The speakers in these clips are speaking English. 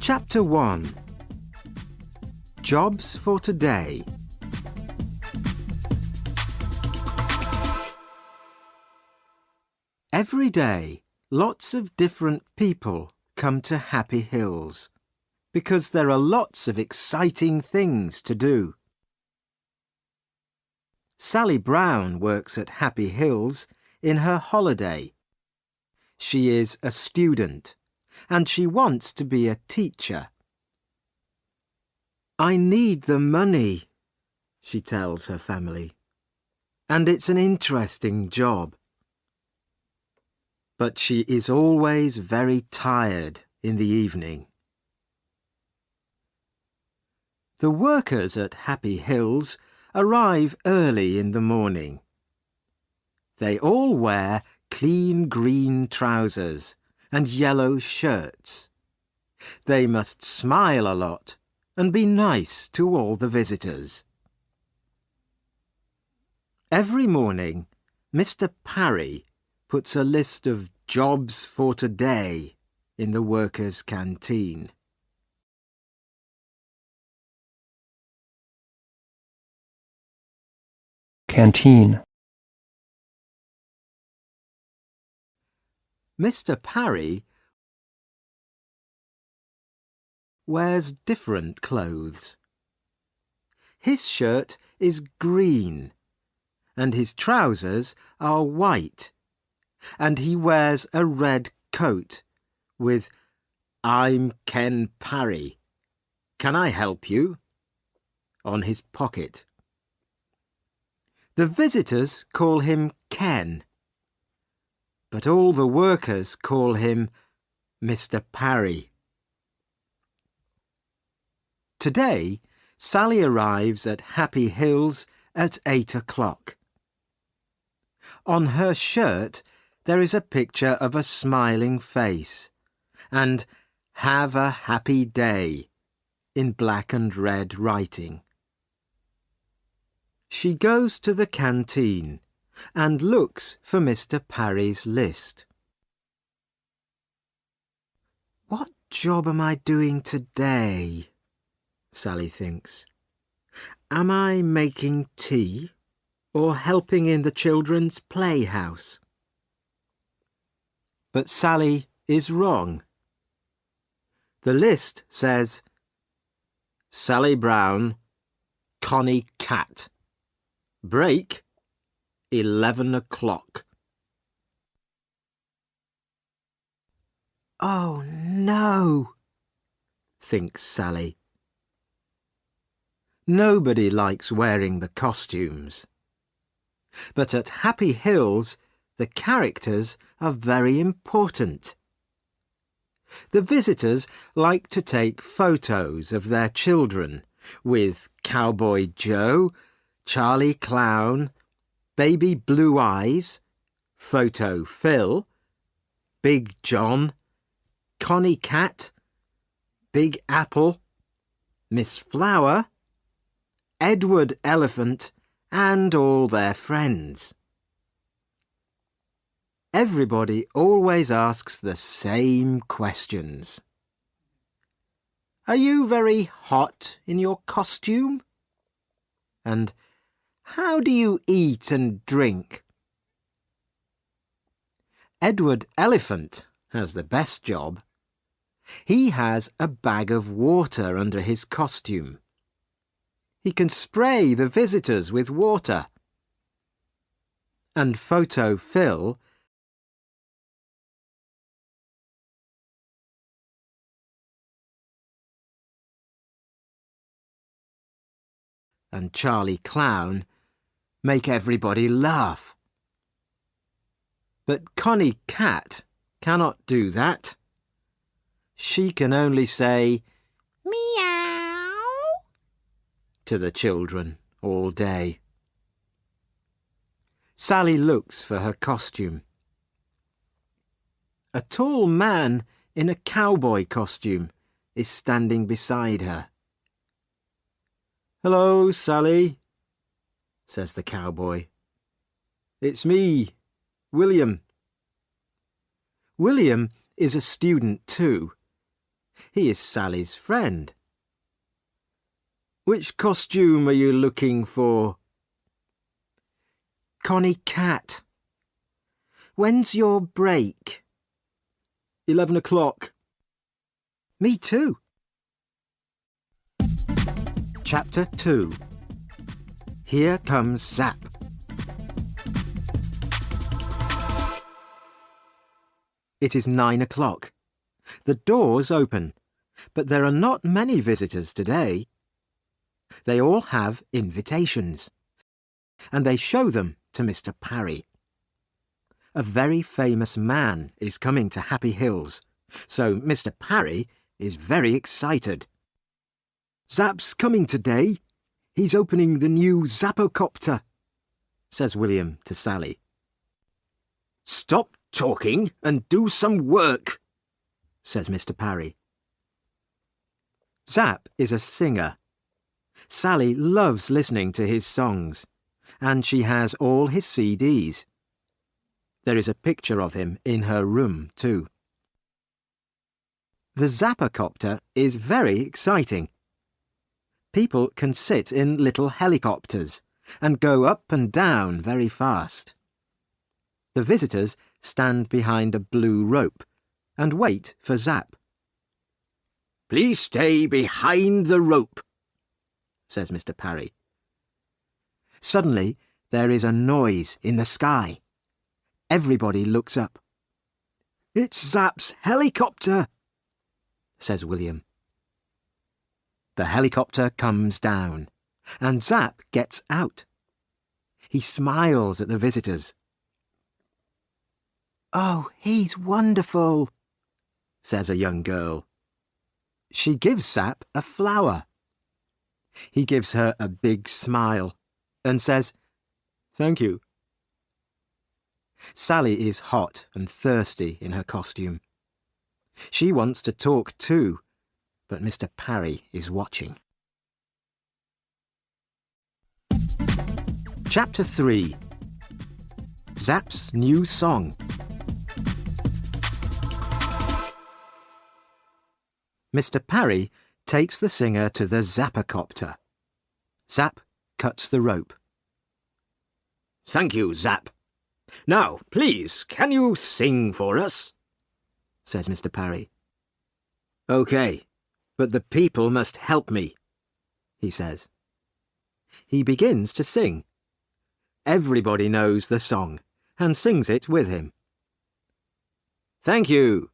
Chapter 1. Jobs for Today. Every day, lots of different people come to Happy Hills because there are lots of exciting things to do. Sally Brown works at Happy Hills in her holiday. She is a student and she wants to be a teacher. "I need the money," she tells her family, "and it's an interesting job." But she is always very tired in the evening. The workers at Happy Hills arrive early in the morning. They all wear clean green trousers and yellow shirts. They must smile a lot and be nice to all the visitors. Every morning, Mr. Parry puts a list of jobs for today in the workers' canteen. Canteen. Mr. Parry wears different clothes. His shirt is green, and his trousers are white, and he wears a red coat with "I'm Ken Parry. Can I help you?" on his pocket. The visitors call him Ken, but all the workers call him Mr. Parry. Today, Sally arrives at Happy Hills at 8 o'clock. On her shirt, there is a picture of a smiling face and "Have a happy day" in black and red writing. She goes to the canteen and looks for Mr. Parry's list. "What job am I doing today?" Sally thinks. "Am I making tea or helping in the children's playhouse?" But Sally is wrong. The list says Sally Brown, Connie Cat. Break 11 o'clock. "Oh no," thinks Sally. Nobody likes wearing the costumes. But at Happy Hills, the characters are very important. The visitors like to take photos of their children with Cowboy Joe, Charlie Clown, Baby Blue Eyes, Photo Phil, Big John, Connie Cat, Big Apple, Miss Flower, Edward Elephant, and all their friends. Everybody always asks the same questions. "Are you very hot in your costume?" And "How do you eat and drink?" Edward Elephant has the best job. He has a bag of water under his costume. He can spray the visitors with water. And Photo Phil and Charlie Clown make everybody laugh. But Connie Cat cannot do that. She can only say "Meow" to the children all day. Sally looks for her costume. A tall man in a cowboy costume is standing beside her. "Hello, Sally," says the cowboy. "It's me, William." William is a student too, He is Sally's friend. Which costume are you looking for? Connie Cat. When's your break? 11 o'clock. Me too. Chapter 2. Here comes Zap. It is 9 o'clock. The doors open, but there are not many visitors today. They all have invitations, and they show them to Mr. Parry. A very famous man is coming to Happy Hills, so Mr. Parry is very excited. Zap's coming today. He's opening the new Zapocopter, says William to Sally. Stop talking and do some work, says Mr. Parry. Zap is a singer. Sally loves listening to his songs, and she has all his CDs. There is a picture of him in her room, too. The Zapocopter is very exciting. People can sit in little helicopters and go up and down very fast. The visitors stand behind a blue rope and wait for Zap. Please stay behind the rope, says Mr. Parry. Suddenly, there is a noise in the sky. Everybody looks up. It's Zap's helicopter, says William. The helicopter comes down, and Zap gets out. He smiles at the visitors. Oh, he's wonderful, says a young girl. She gives Zap a flower. He gives her a big smile and says, Thank you. Sally is hot and thirsty in her costume. She wants to talk too, but Mr. Parry is watching. Chapter 3. Zap's new song. Mr. Parry takes the singer to the Zapocopter. Zap cuts the rope. Thank you, Zap. Now, please, can you sing for us? Says Mr. Parry. OK, but the people must help me, he says. He begins to sing. Everybody knows the song and sings it with him. Thank you,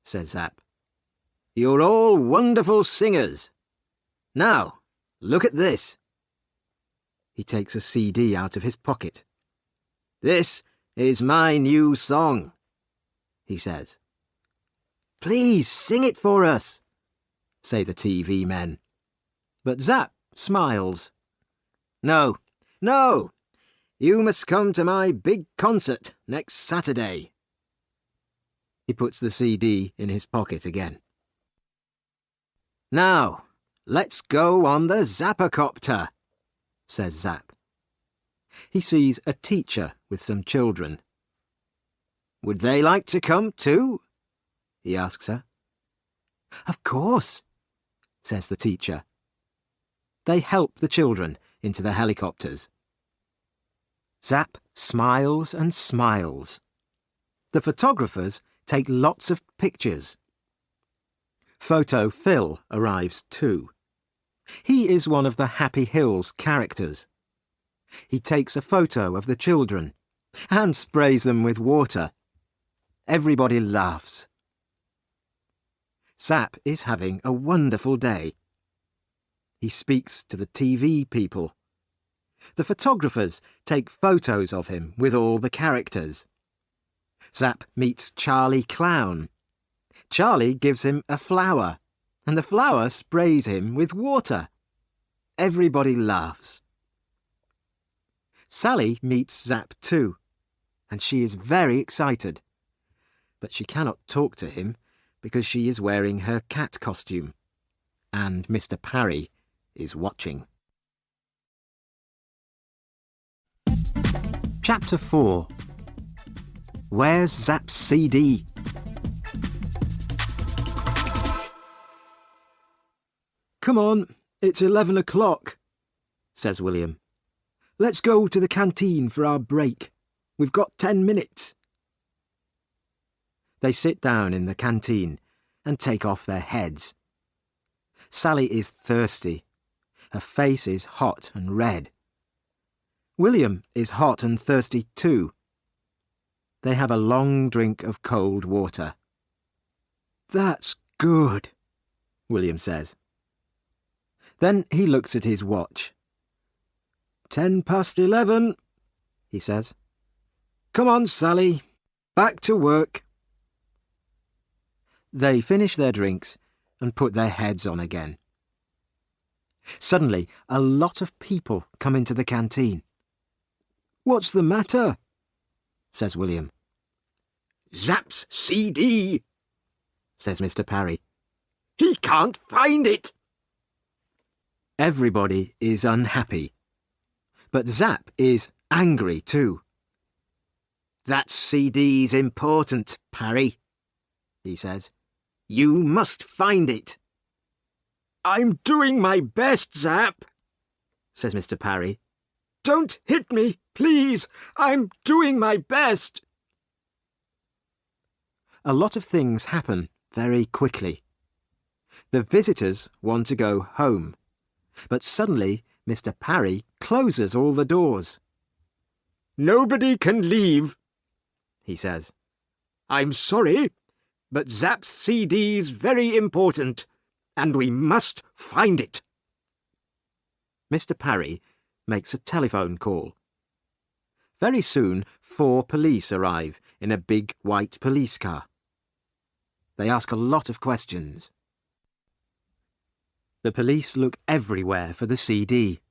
says Zap. You're all wonderful singers. Now, look at this. He takes a CD out of his pocket. This is my new song, he says. Please sing it for us, say the TV men. But Zap smiles. No, no, you must come to my big concert next Saturday. He puts the CD in his pocket again. Now, let's go on the Zapocopter, says Zap. He sees a teacher with some children. Would they like to come too? He asks her. Of course, says the teacher. They help the children into the helicopters. Zap smiles and smiles. The photographers take lots of pictures. Photo Phil arrives too. He is one of the Happy Hills characters. He takes a photo of the children and sprays them with water. Everybody laughs. Zap is having a wonderful day. He speaks to the TV people. The photographers take photos of him with all the characters. Zap meets Charlie Clown. Charlie gives him a flower, and the flower sprays him with water. Everybody laughs. Sally meets Zap too, and she is very excited. But she cannot talk to him because she is wearing her cat costume, and Mr. Parry is watching. Chapter 4. Where's Zap's CD? "Come on, it's 11 o'clock, says William. "Let's go to the canteen for our break. We've got 10 minutes. They sit down in the canteen and take off their heads. Sally is thirsty. Her face is hot and red. William is hot and thirsty too. They have a long drink of cold water. "That's good," William says. Then he looks at his watch. 11:10, he says. "Come on, Sally. Back to work." They finish their drinks and put their heads on again. Suddenly, a lot of people come into the canteen. "What's the matter?" says William. "Zap's CD," says Mr. Parry. "He can't find it." Everybody is unhappy. But Zap is angry too. "That CD's important, Parry," he says. "You must find it." "I'm doing my best, Zap," says Mr. Parry. "Don't hit me, please. I'm doing my best." A lot of things happen very quickly. The visitors want to go home, but suddenly Mr. Parry closes all the doors. "Nobody can leave," he says. "I'm sorry, but Zap's CD's very important, and we must find it." Mr. Parry makes a telephone call. Very soon, 4 police arrive in a big white police car. They ask a lot of questions. The police look everywhere for the CD.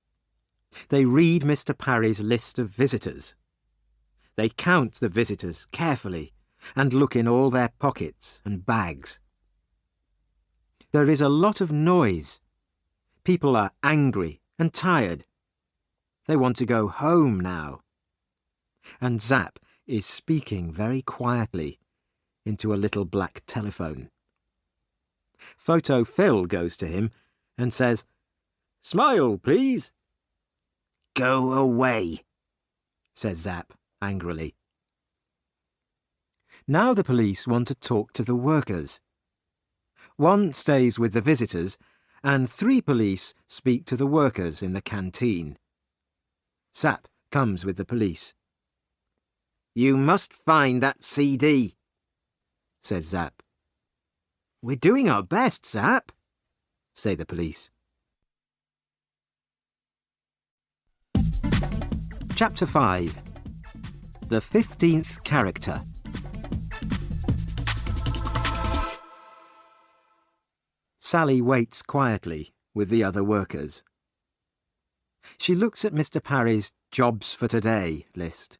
They read Mr. Parry's list of visitors. They count the visitors carefully and look in all their pockets and bags. There is a lot of noise. People are angry and tired. They want to go home now. And Zap is speaking very quietly into a little black telephone. Photo Phil goes to him and says, "Smile, please." "Go away," says Zap angrily. Now the police want to talk to the workers. 1 stays with the visitors, and 3 police speak to the workers in the canteen. Zap comes with the police. "You must find that CD," says Zap. "We're doing our best, Zap," say the police. Chapter 5. The 15th Character. Sally waits quietly with the other workers. She looks at Mr. Parry's Jobs for Today list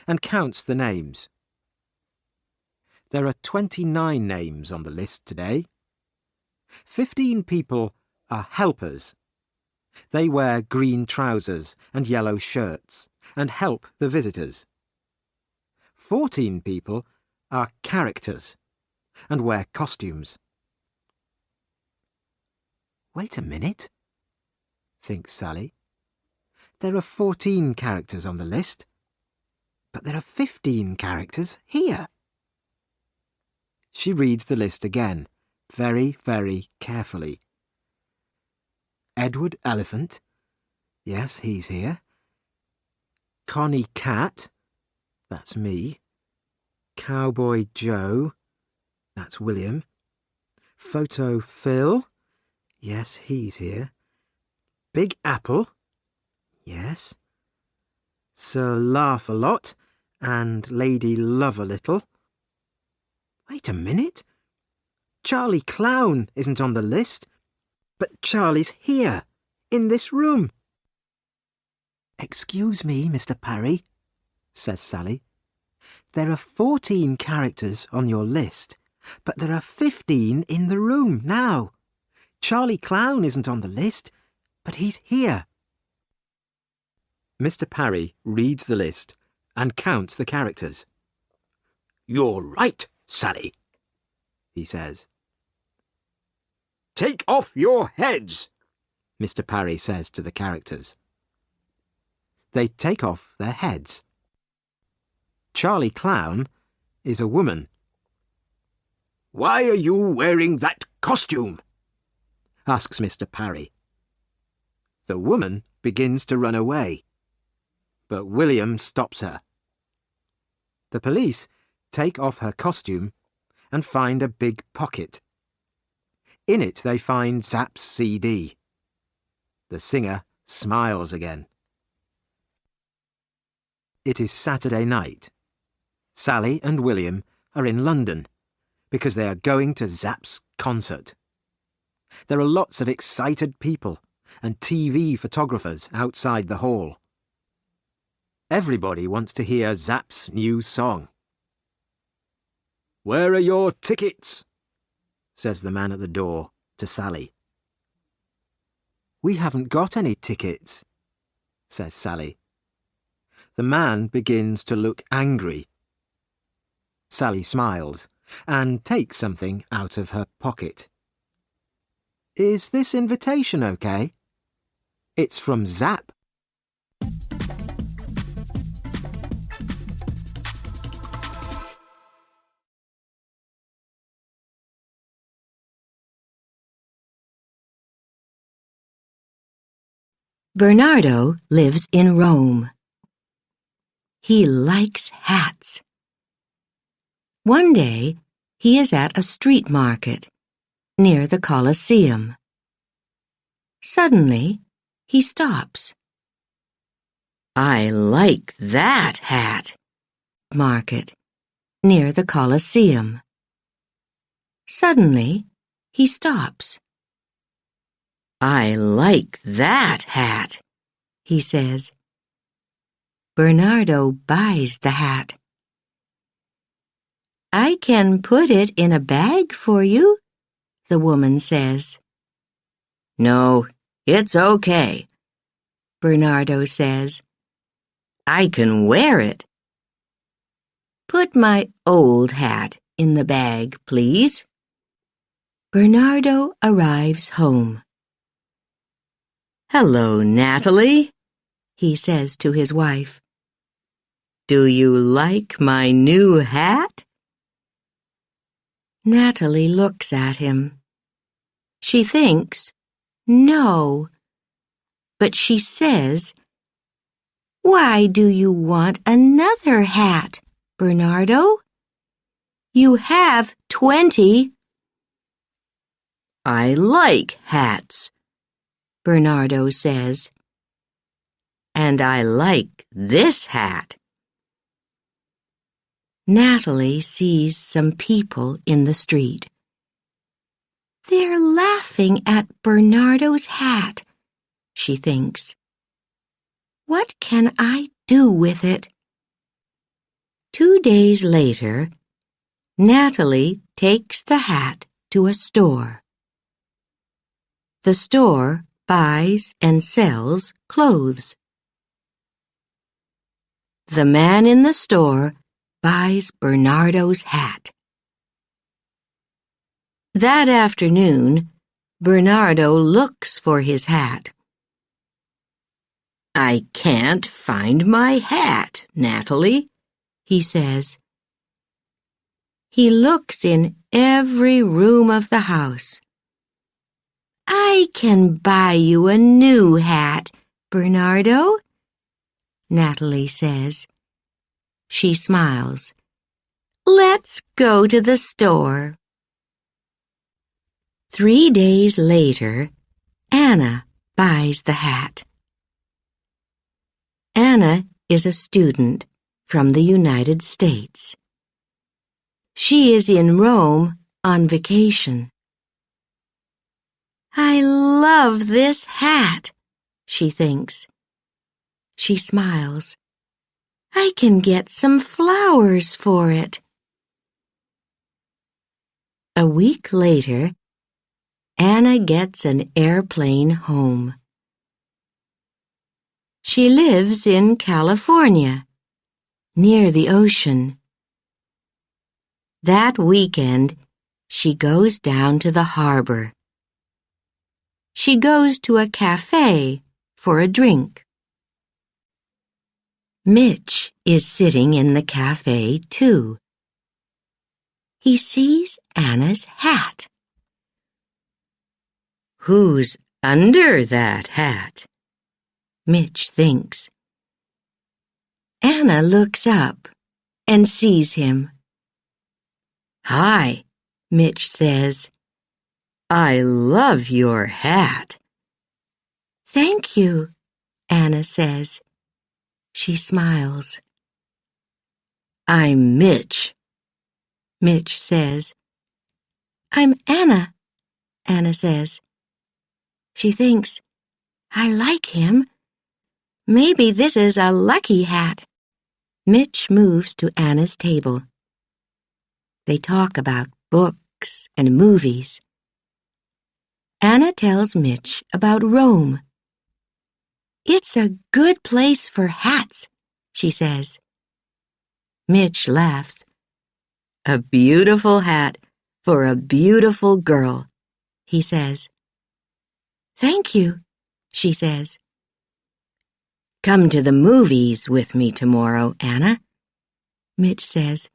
and counts the names. There are 29 names on the list today. 15 people are helpers. They wear green trousers and yellow shirts and help the visitors. 14 people are characters and wear costumes. Wait a minute, thinks Sally. There are 14 characters on the list, but there are 15 characters here. She reads the list again, very, very carefully. Edward Elephant, yes, he's here. Connie Cat, that's me. Cowboy Joe, that's William. Photo Phil, yes, he's here. Big Apple, yes. Sir Laugh-a-Lot and Lady Love-a-Little. Wait a minute. Charlie Clown isn't on the list, but Charlie's here, in this room. Excuse me, Mr. Parry, says Sally. There are 14 characters on your list, but there are 15 in the room now. Charlie Clown isn't on the list, but he's here. Mr. Parry reads the list and counts the characters. "You're right, Sally," he says. "Take off your heads. Mr. Parry says to the characters. They take off their heads. Charlie Clown is a woman. "Why are you wearing that costume?" asks Mr. Parry. The woman begins to run away, but William stops her. The police take off her costume and find a big pocket. In it they find Zap's CD. The singer smiles again. It is Saturday night. Sally and William are in London because they are going to Zap's concert. There are lots of excited people and TV photographers outside the hall. Everybody wants to hear Zap's new song. "Where are your tickets?" says the man at the door to Sally. "We haven't got any tickets," says Sally. The man begins to look angry. Sally smiles and takes something out of her pocket. "Is this invitation okay? It's from Zap." Bernardo lives in Rome. He likes hats. One day, he is at a street market near the Colosseum. Suddenly, he stops. "I like that hat." Market, near the Colosseum. Suddenly, he stops. "I like that hat," he says. Bernardo buys the hat. "I can put it in a bag for you," the woman says. "No, it's okay," Bernardo says. "I can wear it." "Put my old hat in the bag, please." Bernardo arrives home. "Hello, Natalie," he says to his wife. "Do you like my new hat?" Natalie looks at him. She thinks, no, but she says, "Why do you want another hat, Bernardo? You have 20. "I like hats," Bernardo says. "And I like this hat." Natalie sees some people in the street. They're laughing at Bernardo's hat, she thinks. What can I do with it? 2 days later, Natalie takes the hat to a store. The store buys and sells clothes. The man in the store buys Bernardo's hat. That afternoon, Bernardo looks for his hat. "I can't find my hat, Natalie," he says. He looks in every room of the house. "I can buy you a new hat, Bernardo," Natalie says. She smiles. "Let's go to the store." 3 days later, Anna buys the hat. Anna is a student from the United States. She is in Rome on vacation. "I love this hat," she thinks. She smiles. "I can get some flowers for it." A week later, Anna gets an airplane home. She lives in California, near the ocean. That weekend, she goes down to the harbor. she goes to a cafe for a drink. Mitch is sitting in the cafe, too. He sees Anna's hat. Who's under that hat? Mitch thinks. Anna looks up and sees him. Hi, Mitch says. I love your hat. Thank you, Anna says. She smiles. I'm Mitch, Mitch says. I'm Anna, Anna says. She thinks, I like him. Maybe this is a lucky hat. Mitch moves to Anna's table. They talk about books and movies. Anna tells Mitch about Rome. It's a good place for hats, she says. Mitch laughs. A beautiful hat for a beautiful girl, he says. Thank you, she says. Come to the movies with me tomorrow, Anna, Mitch says.